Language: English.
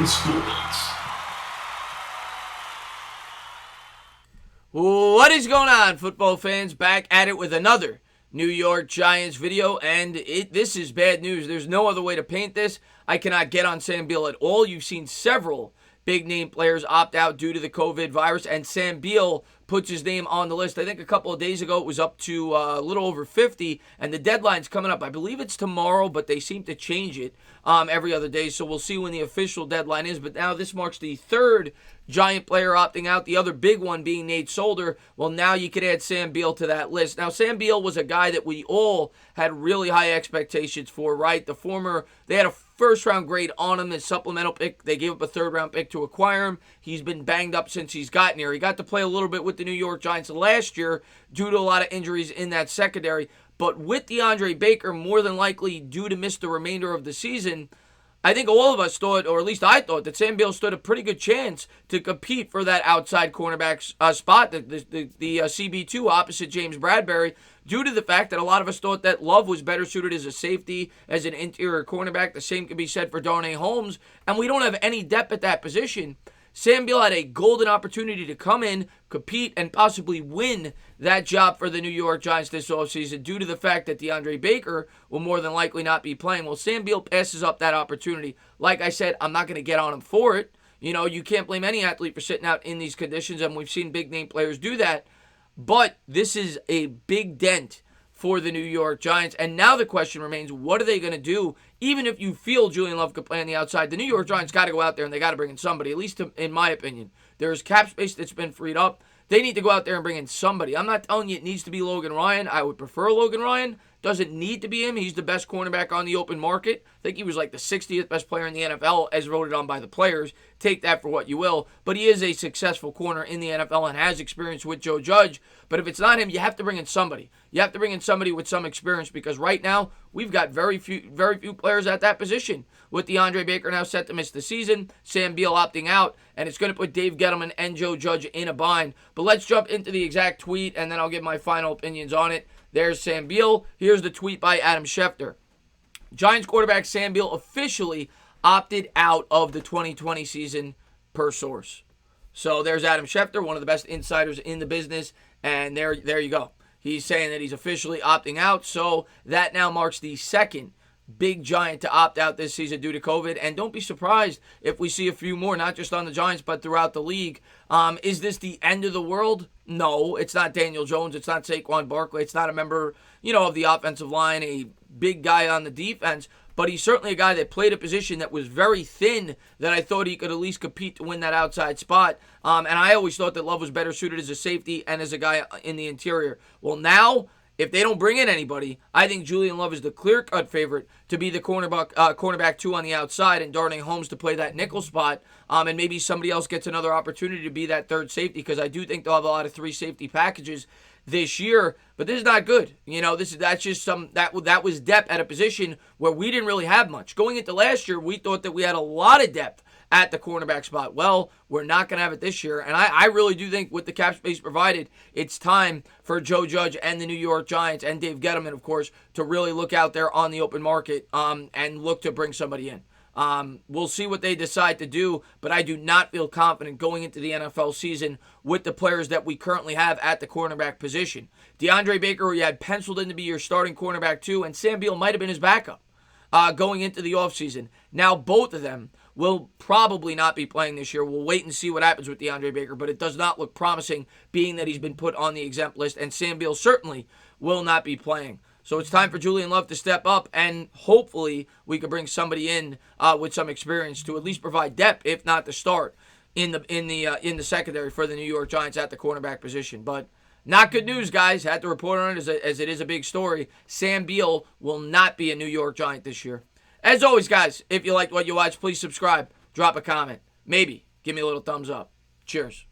in sports. What is going on, football fans? Back at it with another New York Giants video, and this is bad news. There's no other way to paint this. I cannot get on Sam Beal at all. You've seen several big-name players opt out due to the COVID virus, and Sam Beal puts his name on the list. I think a couple of days ago it was up to a little over 50, and the deadline's coming up. I believe it's tomorrow, but they seem to change it every other day, so we'll see when the official deadline is. But now this marks the third Giant player opting out, the other big one being Nate Solder. Well, now you could add Sam Beal to that list. Now, Sam Beal was a guy that we all had really high expectations for, right? They had a first-round grade on him, his supplemental pick. They gave up a third-round pick to acquire him. He's been banged up since he's gotten here. He got to play a little bit with the New York Giants last year due to a lot of injuries in that secondary. But with DeAndre Baker more than likely due to miss the remainder of the season, I think all of us thought, or at least I thought, that Sam Beal stood a pretty good chance to compete for that outside cornerback spot, the CB2 opposite James Bradbury, due to the fact that a lot of us thought that Love was better suited as a safety, as an interior cornerback. The same can be said for Darnay Holmes, and we don't have any depth at that position. Sam Beal had a golden opportunity to come in, compete, and possibly win that job for the New York Giants this offseason due to the fact that DeAndre Baker will more than likely not be playing. Well, Sam Beal passes up that opportunity. Like I said, I'm not going to get on him for it. You know, you can't blame any athlete for sitting out in these conditions, and we've seen big-name players do that. But this is a big dent for the New York Giants. And now the question remains, what are they going to do? Even if you feel Julian Love could play on the outside, the New York Giants got to go out there and they got to bring in somebody, at least in my opinion. There's cap space that's been freed up. They need to go out there and bring in somebody. I'm not telling you it needs to be Logan Ryan. I would prefer Logan Ryan. Doesn't need to be him. He's the best cornerback on the open market. I think he was like the 60th best player in the NFL as voted on by the players. Take that for what you will. But he is a successful corner in the NFL and has experience with Joe Judge. But if it's not him, you have to bring in somebody. You have to bring in somebody with some experience because right now we've got very few players at that position. With DeAndre Baker now set to miss the season, Sam Beal opting out, and it's going to put Dave Gettleman and Joe Judge in a bind. But let's jump into the exact tweet, and then I'll give my final opinions on it. There's Sam Beal. Here's the tweet by Adam Schefter. Giants quarterback Sam Beal officially opted out of the 2020 season per source. So there's Adam Schefter, one of the best insiders in the business, and there you go. He's saying that he's officially opting out, so that now marks the second big Giant to opt out this season due to COVID. And don't be surprised if we see a few more, not just on the Giants, but throughout the league. Is this the end of the world? No, it's not Daniel Jones. It's not Saquon Barkley. It's not a member, of the offensive line, a big guy on the defense. But he's certainly a guy that played a position that was very thin that I thought he could at least compete to win that outside spot. And I always thought that Love was better suited as a safety and as a guy in the interior. Well, now, if they don't bring in anybody, I think Julian Love is the clear-cut favorite to be the cornerback 2 on the outside and Darnay Holmes to play that nickel spot. And maybe somebody else gets another opportunity to be that third safety because I do think they'll have a lot of 3 safety packages this year. But this is not good. That was depth at a position where we didn't really have much. Going into last year, we thought that we had a lot of depth at the cornerback spot. Well, we're not going to have it this year. And I really do think with the cap space provided, it's time for Joe Judge and the New York Giants and Dave Gettleman, of course, to really look out there on the open market and look to bring somebody in. We'll see what they decide to do, but I do not feel confident going into the NFL season with the players that we currently have at the cornerback position. DeAndre Baker, you had penciled in to be your starting cornerback 2, and Sam Beal might have been his backup going into the offseason. Now, both of them will probably not be playing this year. We'll wait and see what happens with DeAndre Baker, but it does not look promising being that he's been put on the exempt list, and Sam Beal certainly will not be playing. So it's time for Julian Love to step up, and hopefully we can bring somebody in with some experience to at least provide depth, if not the start, in the secondary for the New York Giants at the cornerback position. But not good news, guys. Had to report on it as it is a big story. Sam Beal will not be a New York Giant this year. As always, guys, if you liked what you watched, please subscribe, drop a comment, maybe give me a little thumbs up. Cheers.